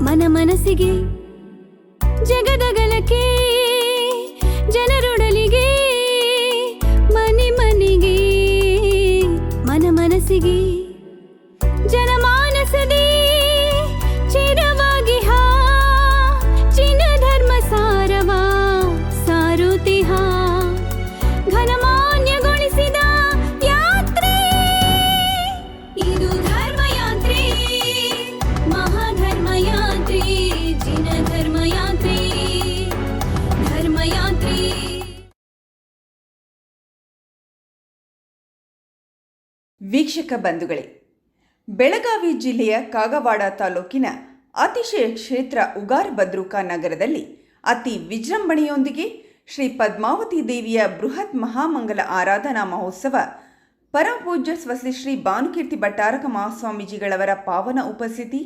ಮನಸ್ಸಿಗೆ ಜಗದಗಲಕ್ಕೆ ಜನರೊಡಲಿಗೆ ಮನೆಗೆ ಮನಸ್ಸಿಗೆ ಜನಮಾನಸದಿ ಚಿರವಾಗಿ ಚಿನ್ನ ಧರ್ಮ ಸಾರವ ಸಾರುತಿಹ ಘನಮಾನ್ಯಗೊಳಿಸಿದ ಯಾತ್ರೆ ಇದು ಧರ್ಮಯಾತ್ರೆ ಮಹಾಧರ್ಮಯಾತ್ರೆ ಜಿನ ಧರ್ಮಯಾತ್ರೆ ಧರ್ಮಯಾತ್ರೆ. ವೀಕ್ಷಕ ಬಂಧುಗಳೇ, ಬೆಳಗಾವಿ ಜಿಲ್ಲೆಯ ಕಾಗವಾಡ ತಾಲೂಕಿನ ಅತಿಶಯ ಕ್ಷೇತ್ರ ಉಗಾರಭದ್ರುಕಾ ನಗರದಲ್ಲಿ ಅತಿ ವಿಜೃಂಭಣೆಯೊಂದಿಗೆ ಶ್ರೀ ಪದ್ಮಾವತಿ ದೇವಿಯ ಬೃಹತ್ ಮಹಾಮಂಗಲ ಆರಾಧನಾ ಮಹೋತ್ಸವ ಪರಮಪೂಜ್ಯ ಸ್ವಸ್ತಿ ಶ್ರೀ ಭಾನುಕೀರ್ತಿ ಭಟ್ಟಾರಕ ಮಹಾಸ್ವಾಮೀಜಿಗಳವರ ಪಾವನ ಉಪಸ್ಥಿತಿ,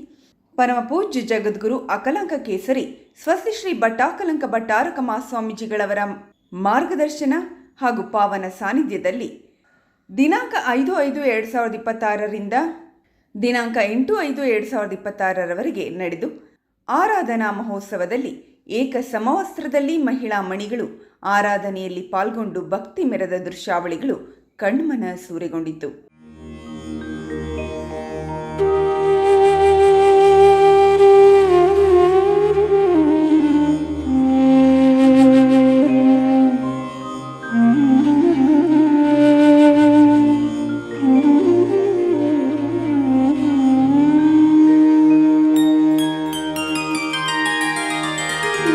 ಪರಮಪೂಜ್ಯ ಜಗದ್ಗುರು ಅಕಲಂಕ ಕೇಸರಿ ಸ್ವಸ್ತಿ ಶ್ರೀ ಭಟ್ಟಾಕಲಂಕ ಭಟ್ಟಾರಕ ಮಹಾಸ್ವಾಮೀಜಿಗಳವರ ಮಾರ್ಗದರ್ಶನ ಹಾಗೂ ಪಾವನ ಸಾನ್ನಿಧ್ಯದಲ್ಲಿ ದಿನಾಂಕ 5/5/2026ರಿಂದ ದಿನಾಂಕ 8/5/2026ರವರೆಗೆ ನಡೆದು ಆರಾಧನಾ ಮಹೋತ್ಸವದಲ್ಲಿ ಏಕ ಸಮವಸ್ತ್ರದಲ್ಲಿ ಮಹಿಳಾ ಮಣಿಗಳು ಆರಾಧನೆಯಲ್ಲಿ ಪಾಲ್ಗೊಂಡು ಭಕ್ತಿ ಮೆರೆದ ದೃಶ್ಯಾವಳಿಗಳು ಕಣ್ಮನ ಸೂರೆಗೊಂಡಿತು.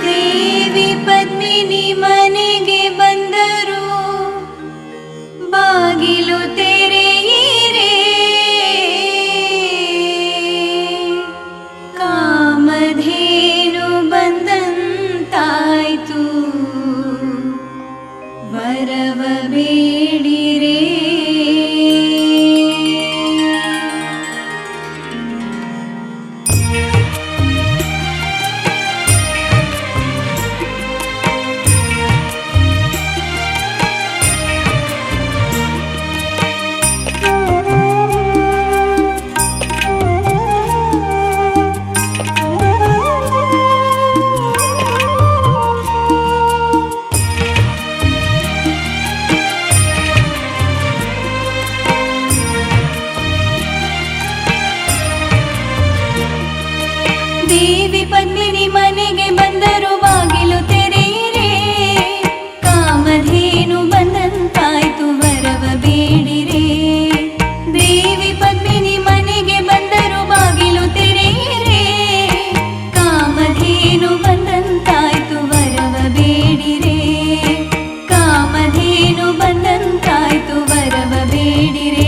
ದೇವಿ ಪದ್ಮಿನಿ ಮನೆಗೆ ಬಂದರು ಬಾಗಿಲು ತೆರೆಯಿರೆ, ಕಾಮಧೇನು ಬಂದಂತಾಯ್ತು ವರವ ಬೇಡಿರೆ. ದೇವಿ ಪದ್ಮಿನಿ ಮನೆಗೆ ಬಂದರು ಬಾಗಿಲು ತೆರೆಯಿರೆ, ಕಾಮಧೇನು ಬಂದಂತಾಯ್ತು ವರವ ಬೇಡಿರೆ. ಕಾಮಧೇನು ಬಂದಂತಾಯ್ತು ವರವ ಬೇಡಿರೆ.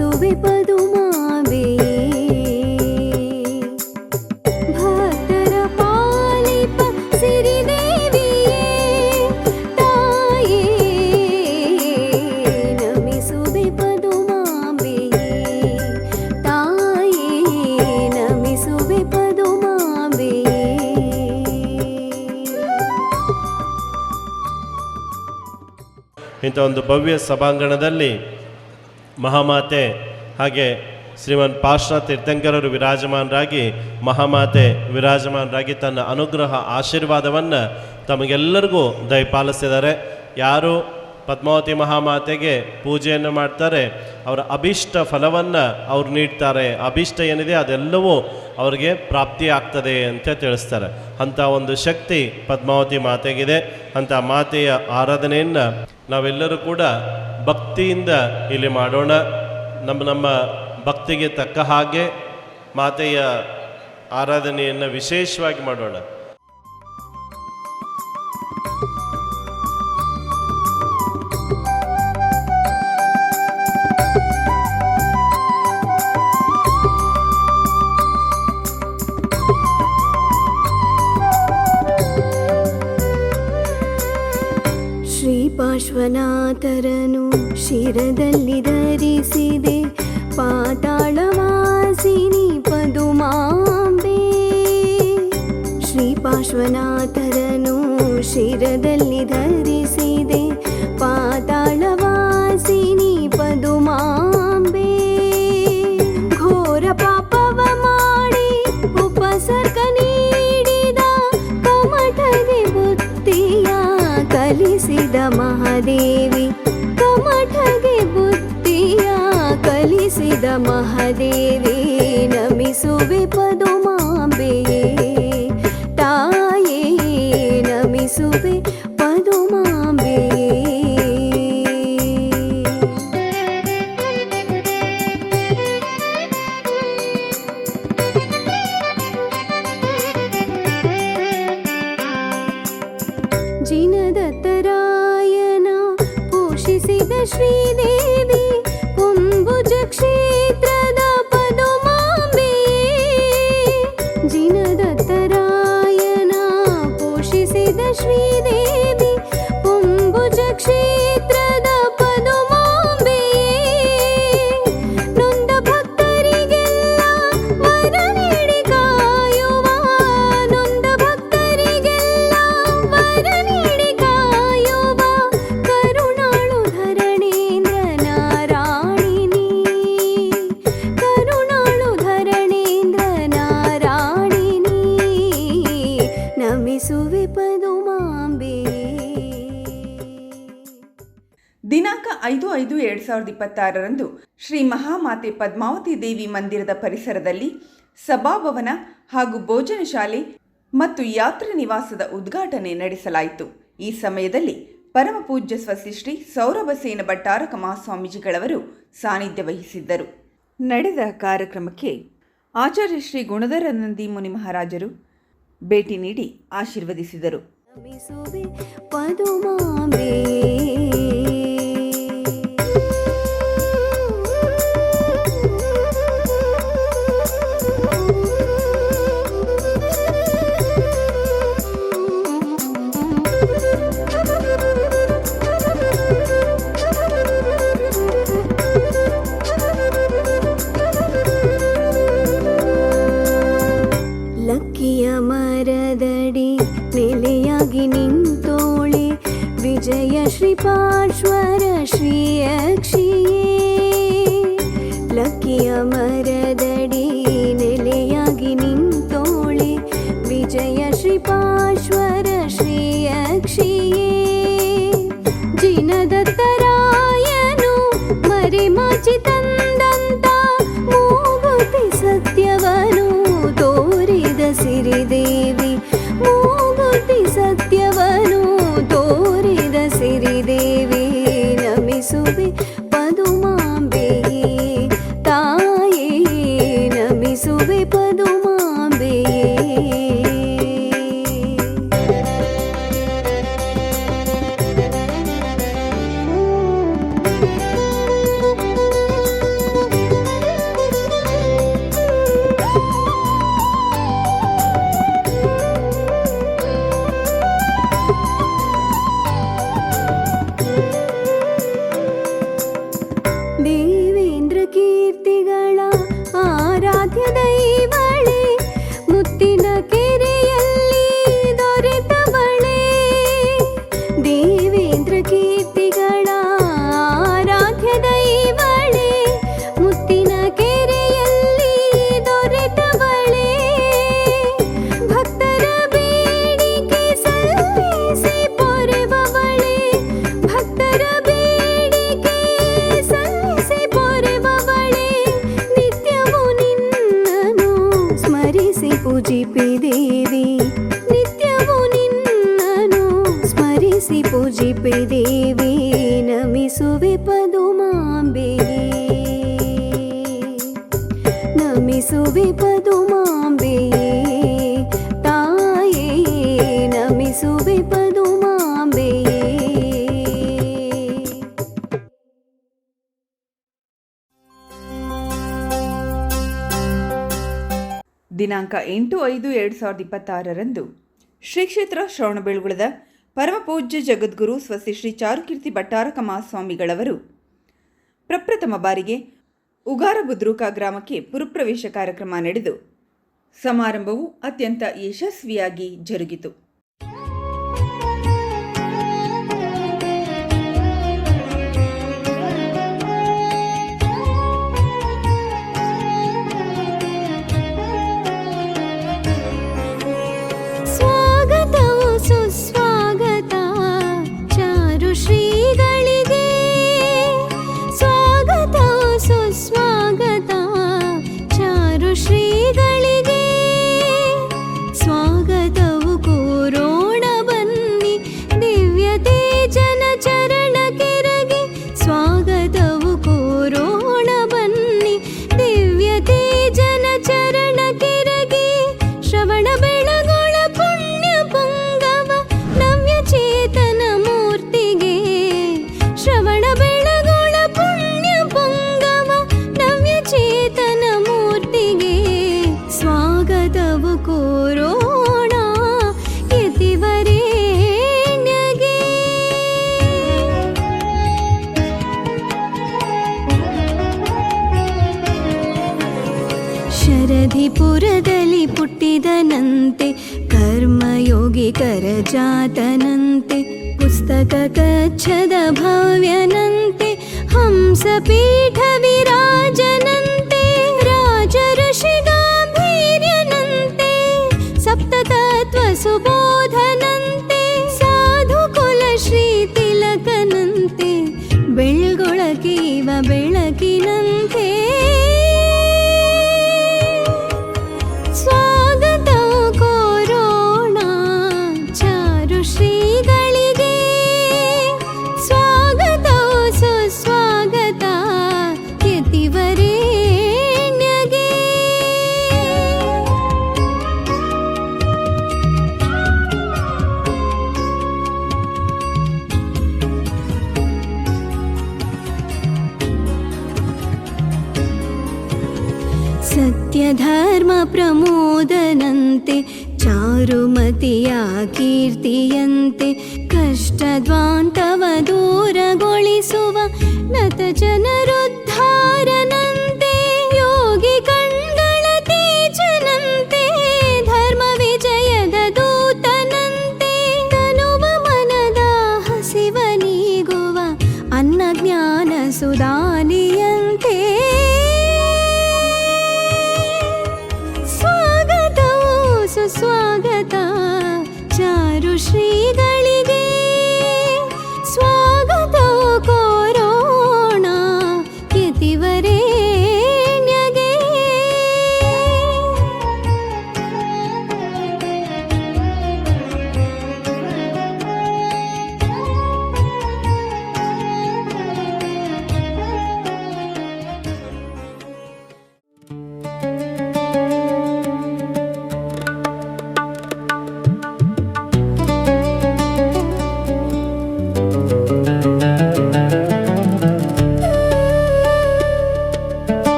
ನಮಿಸುವೆ ಪದುಮಾಂಬೆಯೇ ಭಕ್ತರ ಪಾಲಿಪ ಸಿರಿದೇವಿಯೇ ತಾಯೇ ನಮಿಸುವೆ ಪದುಮಾಂಬೆಯೇ ತಾಯೇ ನಮಿಸುವೆ ಪದುಮಾಂಬೆಯೇ. ಇಂಥ ಒಂದು ಭವ್ಯ ಸಭಾಂಗಣದಲ್ಲಿ ಮಹಾಮಾತೆ ಹಾಗೆ ಶ್ರೀಮನ್ ಪಾರ್ಶ್ವನಾಥ ತೀರ್ಥಂಕರರು ವಿರಾಜಮಾನರಾಗಿ ಮಹಾಮಾತೆ ವಿರಾಜಮಾನರಾಗಿ ತನ್ನ ಅನುಗ್ರಹ ಆಶೀರ್ವಾದವನ್ನು ತಮಗೆಲ್ಲರಿಗೂ ದಯಪಾಲಿಸಿದ್ದಾರೆ. ಯಾರು ಪದ್ಮಾವತಿ ಮಹಾಮಾತೆಗೆ ಪೂಜೆಯನ್ನು ಮಾಡ್ತಾರೆ ಅವರ ಅಭೀಷ್ಟ ಫಲವನ್ನು ಅವ್ರು ನೀಡ್ತಾರೆ. ಅಭೀಷ್ಟ ಏನಿದೆ ಅದೆಲ್ಲವೂ ಅವರಿಗೆ ಪ್ರಾಪ್ತಿಯಾಗ್ತದೆ ಅಂತ ತಿಳಿಸ್ತಾರೆ. ಅಂಥ ಒಂದು ಶಕ್ತಿ ಪದ್ಮಾವತಿ ಮಾತೆಗಿದೆ. ಅಂಥ ಮಾತೆಯ ಆರಾಧನೆಯನ್ನು ನಾವೆಲ್ಲರೂ ಕೂಡ ಭಕ್ತಿಯಿಂದ ಇಲ್ಲಿ ಮಾಡೋಣ. ನಮ್ಮ ಭಕ್ತಿಗೆ ತಕ್ಕ ಹಾಗೆ ಮಾತೆಯ ಆರಾಧನೆಯನ್ನು ವಿಶೇಷವಾಗಿ ಮಾಡೋಣ. ಪಾರ್ಶ್ವನಾಥರನು ಶಿರದಲ್ಲಿ ಧರಿಸಿದೆ ಪಾತಾಳವಾಸಿನಿ ಪದುಮಾಂಬೆ. ಶ್ರೀ ಪಾರ್ಶ್ವನಾಥರನು ಶಿರದಲ್ಲಿ ಧರಿಸಿದೆ ಪಾತಾಳವಾಸಿನಿ ಪದುಮಾಂಬೆ. ಘೋರ ಪಾಪವ ಮಾಡಿ ಉಪಸರ್ಗ ನೀಡಿದ ಕಮಠಗೆ ಬುದ್ಧಿಯ ಕಲಿಸಿದ ಮಹಾದೇವಿ. ಕಮಠಗೆ ಬುದ್ಧಿಯ ಕಲಿಸಿದ ಮಹಾದೇವಿ ನಮಿಸುವೆ ಪದುಮಾಂಬೆಯೇ ತಾಯೇ ನಮಿಸುವೆ ಪದುಮಾಂಬೆಯೇ. ಜಿನದತ್ತರಾಯನ ಪೋಷಿಸಿದ ಶ್ರೀದೇವಿ ಕುಂಭುಜ ಕ್ಷೇತ್ರದ ಪದುಮಾಂಬೆಯೇ. ಜಿನದತ್ತರಾಯನ ಪೋಷಿಸಿದ ಶ್ರೀದೇವಿ ಕುಂಭುಜ ಕ್ಷೇತ್ರದ ಪದುಮಾಂಬೆಯೇ. ನೊಂದ ಭಕ್ತರಿಗೆಲ್ಲ ವರ ನೀಡಿ ಕಾಯುವ ನೊಂದ ಭಕ್ತರಿಗೆಲ್ಲ ವರ ನೀಡಿ ಕಾಯುವ ಕರುಣಾಳು ಧರಣೇಂದ್ರ ನಾರಾಯಣಿ. ಕರುಣಾಳು ಧರಣೇಂದ್ರ ನಾರಾಯಣಿ ನಮಿಸುವೆ ಪದುಮಾಂಬೆಯೇ. ದಿನಾಂಕ 5/5/2026 ಶ್ರೀ ಮಹಾಮಾತೆ ಪದ್ಮಾವತಿ ದೇವಿ ಮಂದಿರದ ಪರಿಸರದಲ್ಲಿ ಸಭಾಭವನ ಹಾಗೂ ಭೋಜನ ಶಾಲೆ ಮತ್ತು ಯಾತ್ರಾ ನಿವಾಸದ ಉದ್ಘಾಟನೆ ನಡೆಸಲಾಯಿತು. ಈ ಸಮಯದಲ್ಲಿ ಪರಮ ಪೂಜ್ಯ ಸ್ವಸ್ತಿಶ್ರೀ ಸೌರಭಸೇನ ಭಟ್ಟಾರಕ ಮಹಾಸ್ವಾಮೀಜಿಗಳವರು ಸಾನ್ನಿಧ್ಯ ವಹಿಸಿದ್ದರು. ನಡೆದ ಕಾರ್ಯಕ್ರಮಕ್ಕೆ ಆಚಾರ್ಯ ಶ್ರೀ ಗುಣಧರಾನಂದಿ ಮುನಿ ಮಹಾರಾಜರು ಭೇಟಿ ನೀಡಿ ಆಶೀರ್ವದಿಸಿದರು. ನಮಿಸುವೆ ಪದುಮಾಂಬೆಯೇ. ಲಕ್ಕಿಯ ಮರದಡಿ ನೆಲೆಯಾಗಿ ನಿಂತೋಳೆ ವಿಜಯ ಶ್ರೀ ಪಾರ್ಶ್ವರ ಶ್ರೀಯಕ್ಷಿಯೇ. ಲಕ್ಕಿಯ ಮರದಡಿ ನೆಲೆಯಾಗಿ ನಿಂತೋಳೆ ವಿಜಯ ಶ್ರೀ ಪಾರ್ಶ್ವರ ಶ್ರೀಯಕ್ಷಿಯೇ. ಜಿನದತ್ತರಾಯನು ಮರೆಮಾಚಿ ತಂದಂತ ಮೂಗುತಿ ಸತ್ಯವನು ತೋರಿದ ಸಿರಿದೇವಿ. ಮೂಗುತಿ ಸತ್ಯವನು ತೋರಿದ ಸಿರಿದೇವಿ ನಮಿಸುವೆ ಪದುಮಾಂಬೆಯೇ ತಾಯೇ ನಮಿಸುವೆ ಪದುಮಾಂಬೆಯೇ. ದೇವೇಂದ್ರ ಕೀರ್ತಿಗಳ ಆರಾಧ್ಯ ದೈವಳೆ, ಮುತ್ತಿನ ಕೆರೆಯಲ್ಲಿ ದೊರೆತವಳೆ. ದೇವೇಂದ್ರ ಕೀರ್ತಿಗಳ ಆರಾಧ್ಯ ದೈವಳೆ, ಮುತ್ತಿನ ಕೆರೆಯಲ್ಲಿ ದೊರೆತವಳೆ. ಭಕ್ತರ ಬೇಡಿಕೆ ಸಲ್ಲಿಸಿ ಪೊರೆವವಳೆ, ಭಕ್ತರ ಬೇಡಿಕೆ ಸಲ್ಲಿಸಿ ಪೊರೆವವಳೆ. ನಿತ್ಯವೂ ನಿನ್ನನು ಸ್ಮರಿಸಿ ಪೂಜಿಪೆ ದೇವಿ, ನಿತ್ಯವೂ ನಿನ್ನನು ಸ್ಮರಿಸಿ ಪೂಜಿಪೆ ದೇವಿ. ನಮಿಸುವೆ ಪದುಮಾಂಬೆಯೇ, ನಮಿಸುವೆ ಪದುಮಾಂಬೆಯೇ ತಾಯೇ, ನಮಿಸುವೆ ಪದುಮಾಂಬೆಯೇ. ದಿನಾಂಕ 8/5/2026 ಶ್ರೀ ಕ್ಷೇತ್ರ ಶ್ರವಣಬೆಳಗೊಳದ ಪರಮಪೂಜ್ಯ ಜಗದ್ಗುರು ಸ್ವಸ್ತಿ ಶ್ರೀ ಚಾರುಕೀರ್ತಿ ಭಟ್ಟಾರಕ ಮಹಾಸ್ವಾಮಿಗಳವರು ಪ್ರಪ್ರಥಮ ಬಾರಿಗೆ ಉಗಾರ ಬುದ್ರೂಕ ಗ್ರಾಮಕ್ಕೆ ಪುರಪ್ರವೇಶ ಕಾರ್ಯಕ್ರಮ ನಡೆದು ಸಮಾರಂಭವು ಅತ್ಯಂತ ಯಶಸ್ವಿಯಾಗಿ ಜರುಗಿತು. ಸ್ವಾಗತವು ಸುಸ್ವಾಗತ ಚಾರು ಶ್ರೀಗಳಿಗೆ, ಸ್ವಾಗತವು ಸುಸ್ವಾಗತ ಚಾರು ಶ್ರೀಗಳಿಗೆ. ಸ್ವಾಗತವು ಕೋರೋಣ ಬನ್ನಿ ದಿವ್ಯ ತೇಜನ ಚರಣ ಕೆರಗಿ, ಸ್ವಾಗತವು ಕೋರೋಣ ಬನ್ನಿ ದಿವ್ಯ ತೇಜನ ಚರಣ ಕೆರಗಿ. ಶ್ರವಣ ಬೆಳಗೊಳ ಪುಣ್ಯ ಪುಂಗವ ನವ್ಯ ಚೇತನ ಮೂರ್ತಿಗೆ, ಶ್ರವಣ ಬೆಳಗೊಳ ಪುಣ್ಯ ಪುಂಗವ ನವ್ಯ ಚೇತನ ಮೂರ್ತಿಗೆ. ಸ್ವಾಗತವು ಕೋರೋಣ ಯತಿವರೇಣ್ಯಗೆ. ಶರಧಿಪುರದಲ್ಲಿ ಪುಟ್ಟಿದನಂತೆ, ಕರ್ಮಯೋಗಿ ಕರಜಾತನಂತೆ, ಪುಸ್ತಕ ಕಚ್ಛದ ಭವ್ಯನಂತೆ, ಹಂಸಪೀಠ ವಿರಾಜನಂತೆ, ರಾಜ ಋಷಿ ಗಾಂಭೀರ್ಯನಂತೆ, ಸಪ್ತತತ್ವ ಸುಬೋಧನಂತೆ, ಸಾಧು ಕುಲ ಶ್ರೀ ತಿಲಕನಂತೆ, ಬೆಳ್ಗೊಳಕೀವ ಬೆಳಕಿನಂತೆ. ಸ್ವಾಗತವು ಕೋರೋಣ ಚಾರು ಶ್ರೀಗಳಿಗೆ, ಸ್ವಾಗತವು ಸುಸ್ವಾಗತ ಯತಿವರೇಣ್ಯಗೆ. ಸತ್ಯ ಧರ್ಮ ಪ್ರಮೋದನಂತೆ, ಚಾರುಮತಿಯ ಕೀರ್ತಿಯಂತೆ, ಕಷ್ಟದ್ವಾಂತವ ದೂರಗೊಳಿಸುವ ನತ ಜನರುದ್ಧಾರನಂತೆ, ಯೋಗಿ ಕಣ್ಗಳ ತೇಜನಂತೆ, ಧರ್ಮ ವಿಜಯದ ದೂತನಂತೆ, ತನುವ ಮನದ ಹಸಿವ ನೀಗುವ ಅನ್ನ ಜ್ಞಾನ ಸುಧಾನಿಯಂತೆ. ಸ್ವಾಗತವು ಸುಸ್ವಾಗತ ಚಾರು ಶ್ರೀಗಳಿಗೆ, ಸ್ವಾಗತವು ಕೋರೋಣ ಯತಿವರೇಣ್ಯಗೆ.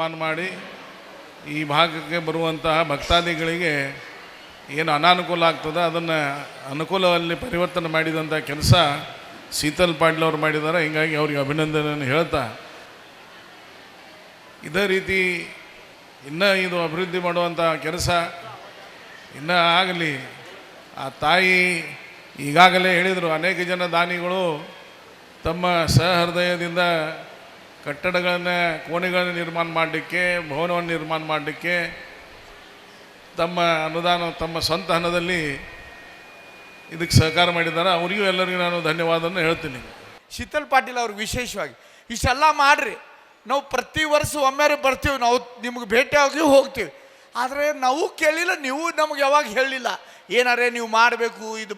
ನಿರ್ಮಾಣ ಮಾಡಿ ಈ ಭಾಗಕ್ಕೆ ಬರುವಂತಹ ಭಕ್ತಾದಿಗಳಿಗೆ ಏನು ಅನಾನುಕೂಲ ಆಗ್ತದೆ ಅದನ್ನು ಅನುಕೂಲದಲ್ಲಿ ಪರಿವರ್ತನೆ ಮಾಡಿದಂಥ ಕೆಲಸ ಶೀತಲ್ ಪಾಟೀಲ್ ಅವರು ಮಾಡಿದ್ದಾರೆ. ಹೀಗಾಗಿ ಅವ್ರಿಗೆ ಅಭಿನಂದನೆಯನ್ನು ಹೇಳ್ತಾ, ಇದೇ ರೀತಿ ಇನ್ನೂ ಇದು ಅಭಿವೃದ್ಧಿ ಮಾಡುವಂಥ ಕೆಲಸ ಇನ್ನೂ ಆಗಲಿ. ಆ ತಾಯಿ ಈಗಾಗಲೇ ಹೇಳಿದರು, ಅನೇಕ ಜನ ದಾನಿಗಳು ತಮ್ಮ ಸಹೃದಯದಿಂದ ಕಟ್ಟಡಗಳನ್ನು, ಕೋಣೆಗಳನ್ನು ನಿರ್ಮಾಣ ಮಾಡಲಿಕ್ಕೆ, ಭವನವನ್ನು ನಿರ್ಮಾಣ ಮಾಡಲಿಕ್ಕೆ ತಮ್ಮ ಅನುದಾನ, ತಮ್ಮ ಸ್ವಂತ ಹಣದಲ್ಲಿ ಇದಕ್ಕೆ ಸಹಕಾರ ಮಾಡಿದ್ದಾರೆ. ಅವರಿಗೂ ಎಲ್ಲರಿಗೂ ನಾನು ಧನ್ಯವಾದವನ್ನು ಹೇಳ್ತೀನಿ. ಶೀತಲ್ ಪಾಟೀಲ್ ಅವ್ರಿಗೆ ವಿಶೇಷವಾಗಿ ಇಷ್ಟೆಲ್ಲ ಮಾಡಿರಿ. ನಾವು ಪ್ರತಿ ವರ್ಷ ಒಮ್ಮೆರೆ ಬರ್ತೀವಿ, ನಾವು ನಿಮ್ಗೆ ಭೇಟಿಯಾಗಿ ಹೋಗ್ತೀವಿ. ಆದರೆ ನಾವು ಕೇಳಿಲ್ಲ, ನೀವು ನಮ್ಗೆ ಯಾವಾಗ ಹೇಳಿಲ್ಲ ಏನಾರೇ ನೀವು ಮಾಡಬೇಕು, ಇದು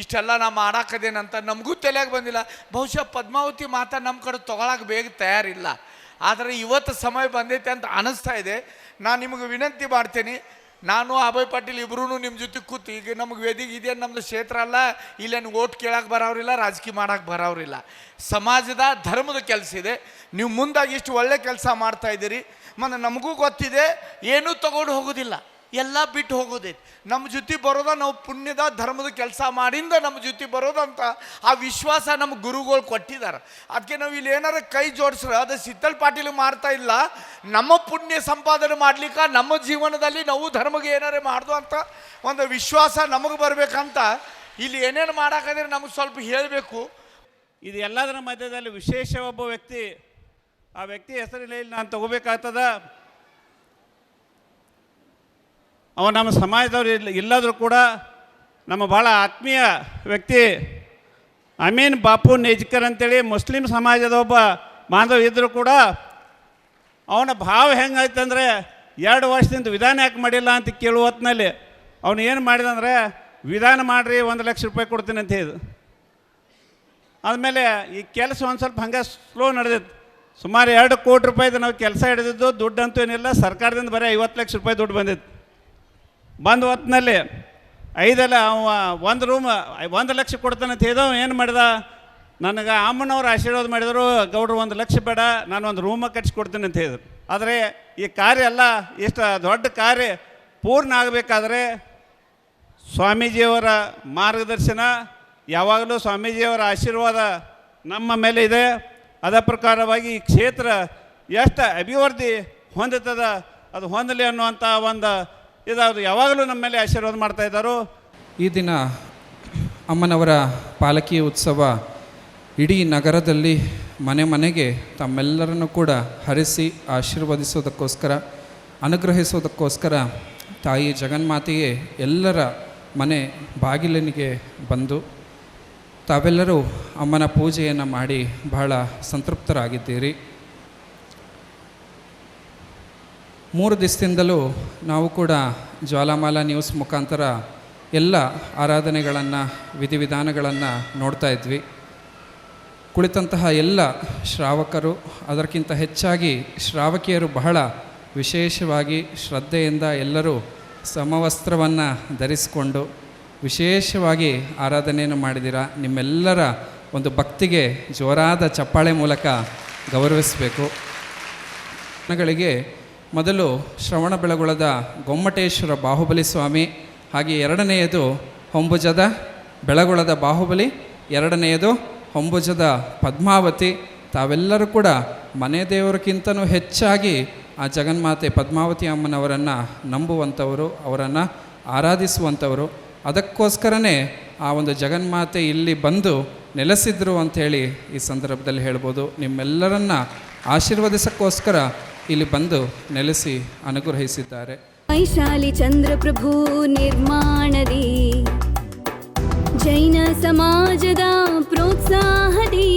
ಇಷ್ಟೆಲ್ಲ ನಾ ಮಾಡಾಕದೇನಂತ ನಮಗೂ ತಲೆಯಾಗಿ ಬಂದಿಲ್ಲ. ಬಹುಶಃ ಪದ್ಮಾವತಿ ಮಾತಾ ನಮ್ಮ ಕಡೆ ತೊಗೊಳಕ್ಕೆ ಬೇಗ ತಯಾರಿಲ್ಲ. ಆದರೆ ಇವತ್ತು ಸಮಯ ಬಂದೈತೆ ಅಂತ ಅನ್ನಿಸ್ತಾ ಇದೆ. ನಾನು ನಿಮಗೆ ವಿನಂತಿ ಮಾಡ್ತೀನಿ, ನಾನು ಅಭಯ್ ಪಾಟೀಲ್ ಇಬ್ಬರೂ ನಿಮ್ಮ ಜೊತೆ ಕೂತು, ಈಗ ನಮಗೆ ವೇದಿಕೆ ಇದೆ, ನಮ್ಮದು ಕ್ಷೇತ್ರ ಅಲ್ಲ, ಇಲ್ಲೇನು ಓಟ್ ಕೇಳಕ್ಕೆ ಬರೋರಿಲ್ಲ, ರಾಜಕೀಯ ಮಾಡೋಕ್ಕೆ ಬರೋರಿಲ್ಲ. ಸಮಾಜದ ಧರ್ಮದ ಕೆಲಸ ಇದೆ. ನೀವು ಮುಂದಾಗಿ ಇಷ್ಟು ಒಳ್ಳೆ ಕೆಲಸ ಮಾಡ್ತಾಯಿದ್ದೀರಿ. ಮತ್ತು ನಮಗೂ ಗೊತ್ತಿದೆ, ಏನೂ ತಗೊಂಡು ಹೋಗೋದಿಲ್ಲ, ಎಲ್ಲ ಬಿಟ್ಟು ಹೋಗೋದೈತಿ. ನಮ್ಮ ಜೊತೆ ಬರೋದ ನಾವು ಪುಣ್ಯದ ಧರ್ಮದ ಕೆಲಸ ಮಾಡಿಂದ ನಮ್ಮ ಜೊತೆ ಬರೋದಂತ ಆ ವಿಶ್ವಾಸ ನಮ್ಮ ಗುರುಗಳು ಕೊಟ್ಟಿದ್ದಾರೆ. ಅದಕ್ಕೆ ನಾವು ಇಲ್ಲಿ ಏನಾರು ಕೈ ಜೋಡಿಸ್ರೆ ಅದು ಶೀತಲ್ ಪಾಟೀಲ್ ಮಾಡ್ತಾ ಇಲ್ಲ, ನಮ್ಮ ಪುಣ್ಯ ಸಂಪಾದನೆ ಮಾಡ್ಲಿಕ್ಕೆ ನಮ್ಮ ಜೀವನದಲ್ಲಿ ನಾವು ಧರ್ಮಗೆ ಏನಾರೇ ಮಾಡ್ದು ಅಂತ ಒಂದು ವಿಶ್ವಾಸ ನಮಗೆ ಬರಬೇಕಂತ ಇಲ್ಲಿ ಏನೇನು ಮಾಡೋಕ್ಕಾದ್ರೆ ನಮಗೆ ಸ್ವಲ್ಪ ಹೇಳಬೇಕು. ಇದು ಎಲ್ಲದರ ಮಧ್ಯದಲ್ಲಿ ವಿಶೇಷ ಒಬ್ಬ ವ್ಯಕ್ತಿ, ಆ ವ್ಯಕ್ತಿ ಹೆಸರಲ್ಲಿ ನಾನು ತಗೋಬೇಕಾಗ್ತದ. ಅವ ನಮ್ಮ ಸಮಾಜದವ್ರು ಇಲ್ಲದರೂ ಕೂಡ ನಮ್ಮ ಭಾಳ ಆತ್ಮೀಯ ವ್ಯಕ್ತಿ ಅಮೀನ್ ಬಾಪು ನೇಜ್ಕರ್ ಅಂತೇಳಿ ಮುಸ್ಲಿಂ ಸಮಾಜದ ಒಬ್ಬ ಬಾಂಧವ ಇದ್ದರೂ ಕೂಡ ಅವನ ಭಾವ ಹೆಂಗಾಯ್ತಂದರೆ 2 ವರ್ಷದಿಂದ ವಿಧಾನ ಯಾಕೆ ಮಾಡಿಲ್ಲ ಅಂತ ಕೇಳುವ ಹೊತ್ತಿನಲ್ಲಿ ಅವನು ಏನು ಮಾಡಿದಂದರೆ, ವಿಧಾನ ಮಾಡಿರಿ 1 ಲಕ್ಷ ರೂಪಾಯಿ ಕೊಡ್ತೀನಿ ಅಂತ ಹೇಳಿದ್ರು. ಆದಮೇಲೆ ಈ ಕೆಲಸ ಒಂದು ಸ್ವಲ್ಪ ಹಂಗೆ ಸ್ಲೋ ನಡೆದಿತ್ತು. ಸುಮಾರು 2 ಕೋಟಿ ರೂಪಾಯಿದು ನಾವು ಕೆಲಸ ಹಿಡಿದಿದ್ದು, ದುಡ್ಡಂತೂ ಏನಿಲ್ಲ, ಸರ್ಕಾರದಿಂದ ಬರೀ 50 ಲಕ್ಷ ರೂಪಾಯಿ ದುಡ್ಡು ಬಂದಿತ್ತು. ಬಂದು ಹೊತ್ತಿನಲ್ಲಿ 5 ಒಂದು ರೂಮ್ 1 ಲಕ್ಷ ಕೊಡ್ತಾನಂತ ಹೇಳಿದವ ಏನು ಮಾಡಿದ, ನನಗೆ ಅಮ್ಮನವ್ರು ಆಶೀರ್ವಾದ ಮಾಡಿದರು, ಗೌಡ್ರು 1 ಲಕ್ಷ ಬೇಡ, ನಾನು ಒಂದು ರೂಮ ಕಟ್ಸಿಕೊಡ್ತೀನಿ ಅಂತ ಹೇಳಿದ್ರು. ಆದರೆ ಈ ಕಾರ್ಯ ಎಲ್ಲ ಇಷ್ಟು ದೊಡ್ಡ ಕಾರ್ಯ ಪೂರ್ಣ ಆಗಬೇಕಾದ್ರೆ ಸ್ವಾಮೀಜಿಯವರ ಮಾರ್ಗದರ್ಶನ, ಯಾವಾಗಲೂ ಸ್ವಾಮೀಜಿಯವರ ಆಶೀರ್ವಾದ ನಮ್ಮ ಮೇಲೆ ಇದೆ. ಅದ ಪ್ರಕಾರವಾಗಿ ಈ ಕ್ಷೇತ್ರ ಎಷ್ಟು ಅಭಿವೃದ್ಧಿ ಹೊಂದುತ್ತದ ಅದು ಹೊಂದಲಿ ಅನ್ನುವಂಥ ಒಂದು ಇದಾವುದು ಯಾವಾಗಲೂ ನಮ್ಮ ಮೇಲೆ ಆಶೀರ್ವಾದ ಮಾಡ್ತಾ ಇದ್ದಾರೋ. ಈ ದಿನ ಅಮ್ಮನವರ ಪಾಲಕಿ ಉತ್ಸವ ಇಡೀ ನಗರದಲ್ಲಿ ಮನೆ ಮನೆಗೆ ತಮ್ಮೆಲ್ಲರನ್ನು ಕೂಡ ಹರಿಸಿ ಆಶೀರ್ವದಿಸೋದಕ್ಕೋಸ್ಕರ, ಅನುಗ್ರಹಿಸೋದಕ್ಕೋಸ್ಕರ ತಾಯಿ ಜಗನ್ಮಾತೆಯೇ ಎಲ್ಲರ ಮನೆ ಬಾಗಿಲಿನಿಗೆ ಬಂದು ತಾವೆಲ್ಲರೂ ಅಮ್ಮನ ಪೂಜೆಯನ್ನು ಮಾಡಿ ಬಹಳ ಸಂತೃಪ್ತರಾಗಿದ್ದೀರಿ. 3 ದಿವಸದಿಂದಲೂ ನಾವು ಕೂಡ ಜ್ವಾಲಾಮಾಲಾ ನ್ಯೂಸ್ ಮುಖಾಂತರ ಎಲ್ಲ ಆರಾಧನೆಗಳನ್ನು, ವಿಧಿವಿಧಾನಗಳನ್ನು ನೋಡ್ತಾ ಇದ್ವಿ. ಕುಳಿತಂತಹ ಎಲ್ಲ ಶ್ರಾವಕರು, ಅದಕ್ಕಿಂತ ಹೆಚ್ಚಾಗಿ ಶ್ರಾವಕಿಯರು ಬಹಳ ವಿಶೇಷವಾಗಿ ಶ್ರದ್ಧೆಯಿಂದ ಎಲ್ಲರೂ ಸಮವಸ್ತ್ರವನ್ನು ಧರಿಸಿಕೊಂಡು ವಿಶೇಷವಾಗಿ ಆರಾಧನೆಯನ್ನು ಮಾಡಿದ್ದೀರಾ. ನಿಮ್ಮೆಲ್ಲರ ಒಂದು ಭಕ್ತಿಗೆ ಜೋರಾದ ಚಪ್ಪಾಳೆ ಮೂಲಕ ಗೌರವಿಸಬೇಕು. ಗಳಿಗೆ ಮೊದಲು ಶ್ರವಣಬೆಳಗೊಳದ ಗೊಮ್ಮಟೇಶ್ವರ ಬಾಹುಬಲಿ ಸ್ವಾಮಿ, ಹಾಗೆ 2ನೆಯದು ಹೊಂಬುಜದ ಬೆಳಗೊಳದ ಬಾಹುಬಲಿ, 2ನೆಯದು ಹೊಂಬುಜದ ಪದ್ಮಾವತಿ. ತಾವೆಲ್ಲರೂ ಕೂಡ ಮನೆ ದೇವರಕ್ಕಿಂತನೂ ಹೆಚ್ಚಾಗಿ ಆ ಜಗನ್ಮಾತೆ ಪದ್ಮಾವತಿ ಅಮ್ಮನವರನ್ನು ನಂಬುವಂಥವರು, ಅವರನ್ನು ಆರಾಧಿಸುವಂಥವರು. ಅದಕ್ಕೋಸ್ಕರನೇ ಆ ಒಂದು ಜಗನ್ಮಾತೆ ಇಲ್ಲಿ ಬಂದು ನೆಲೆಸಿದ್ರು ಅಂಥೇಳಿ ಈ ಸಂದರ್ಭದಲ್ಲಿ ಹೇಳ್ಬೋದು. ನಿಮ್ಮೆಲ್ಲರನ್ನ ಆಶೀರ್ವದಿಸೋಕ್ಕೋಸ್ಕರ ಇಲ್ಲಿ ಬಂದು ನೆಲೆಸಿ ಅನುಗ್ರಹಿಸಿದ್ದಾರೆ. ವೈಶಾಲಿ ಚಂದ್ರಪ್ರಭು ನಿರ್ಮಾಣದಿ ಜೈನ ಸಮಾಜದ ಪ್ರೋತ್ಸಾಹದಿ